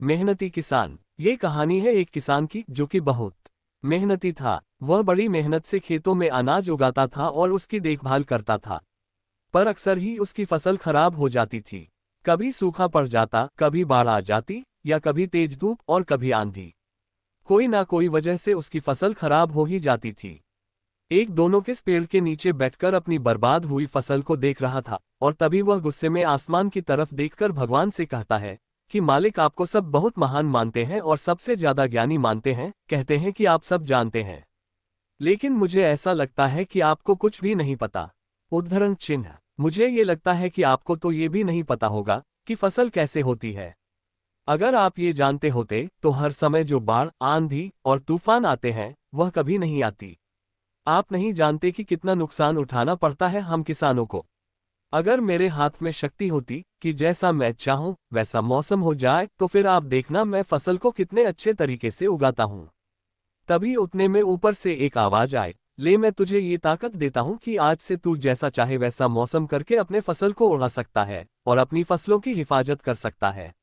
मेहनती किसान। ये कहानी है एक किसान की जो कि बहुत मेहनती था। वह बड़ी मेहनत से खेतों में अनाज उगाता था और उसकी देखभाल करता था। पर अक्सर ही उसकी फसल खराब हो जाती थी। कभी सूखा पड़ जाता, कभी बाढ़ आ जाती, या कभी तेज धूप और कभी आंधी। कोई ना कोई वजह से उसकी फसल खराब हो ही जाती थी। एक दोनों किस पेड़ के नीचे बैठकर अपनी बर्बाद हुई फसल को देख रहा था, और तभी वह गुस्से में आसमान की तरफ देखकर भगवान से कहता है कि मालिक, आपको सब बहुत महान मानते हैं और सबसे ज्यादा ज्ञानी मानते हैं, कहते हैं कि आप सब जानते हैं। लेकिन मुझे ऐसा लगता है कि आपको कुछ भी नहीं पता। उद्धरण चिन्ह। मुझे ये लगता है कि आपको तो ये भी नहीं पता होगा कि फसल कैसे होती है। अगर आप ये जानते होते तो हर समय जो बाढ़, आंधी और तूफान आते हैं वह कभी नहीं आती। आप नहीं जानते कि कितना नुकसान उठाना पड़ता है हम किसानों को। अगर मेरे हाथ में शक्ति होती कि जैसा मैं चाहूं वैसा मौसम हो जाए, तो फिर आप देखना मैं फसल को कितने अच्छे तरीके से उगाता हूं। तभी उतने में ऊपर से एक आवाज आए, ले मैं तुझे ये ताकत देता हूं कि आज से तू जैसा चाहे वैसा मौसम करके अपने फसल को उड़ा सकता है और अपनी फसलों की हिफाजत कर सकता है।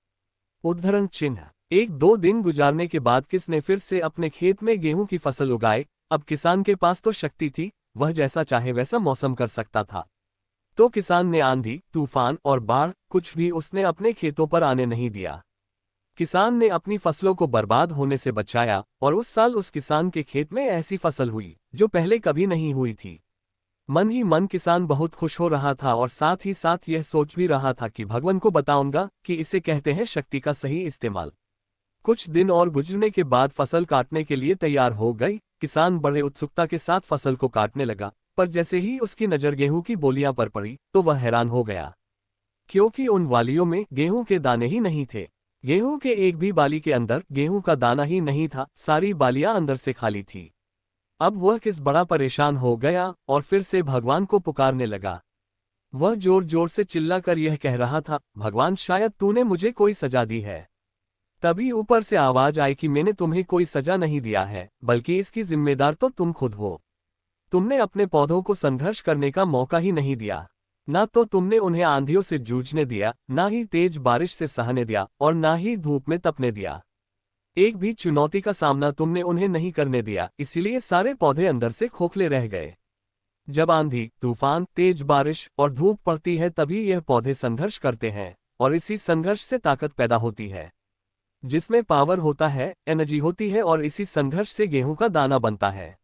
उद्धरण चिन्ह। एक दो दिन गुजारने के बाद किसने फिर से अपने खेत में गेहूं की फसल उगाए। अब किसान के पास तो शक्ति थी, वह जैसा चाहे वैसा मौसम कर सकता था। तो किसान ने आंधी, तूफान और बाढ़ कुछ भी उसने अपने खेतों पर आने नहीं दिया। किसान ने अपनी फसलों को बर्बाद होने से बचाया, और उस साल उस किसान के खेत में ऐसी फसल हुई जो पहले कभी नहीं हुई थी। मन ही मन किसान बहुत खुश हो रहा था और साथ ही साथ यह सोच भी रहा था कि भगवान को बताऊंगा कि इसे कहते हैं शक्ति का सही इस्तेमाल। कुछ दिन और गुजरने के बाद फसल काटने के लिए तैयार हो गई। किसान बड़े उत्सुकता के साथ फसल को काटने लगा, पर जैसे ही उसकी नजर गेहूं की बोलियां पर पड़ी तो वह हैरान हो गया, क्योंकि उन वालियों में गेहूं के दाने ही नहीं थे। गेहूं के एक भी बाली के अंदर गेहूं का दाना ही नहीं था, सारी बालियां अंदर से खाली थी। अब वह किस बड़ा परेशान हो गया और फिर से भगवान को पुकारने लगा। वह जोर जोर से चिल्लाकर यह कह रहा था, भगवान, शायद तूने मुझे कोई सजा दी है। तभी ऊपर से आवाज आई कि मैंने तुम्हें कोई सजा नहीं दिया है, बल्कि इसकी जिम्मेदार तो तुम खुद हो। तुमने अपने पौधों को संघर्ष करने का मौका ही नहीं दिया। ना तो तुमने उन्हें आंधियों से जूझने दिया, ना ही तेज बारिश से सहने दिया, और ना ही धूप में तपने दिया। एक भी चुनौती का सामना तुमने उन्हें नहीं करने दिया, इसीलिए सारे पौधे अंदर से खोखले रह गए। जब आंधी, तूफान, तेज बारिश और धूप पड़ती है तभी यह पौधे संघर्ष करते हैं, और इसी संघर्ष से ताकत पैदा होती है। जिसमें पावर होता है, एनर्जी होती है, और इसी संघर्ष से गेहूं का दाना बनता है।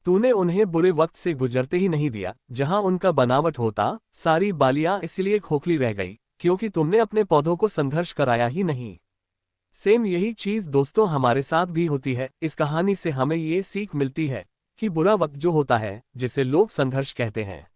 तूने उन्हें बुरे वक्त से गुजरते ही नहीं दिया। जहां उनका बनावट होता, सारी बालियां इसलिए खोखली रह गई क्योंकि तुमने अपने पौधों को संघर्ष कराया ही नहीं। सेम यही चीज दोस्तों हमारे साथ भी होती है। इस कहानी से हमें ये सीख मिलती है कि बुरा वक्त जो होता है, जिसे लोग संघर्ष कहते हैं,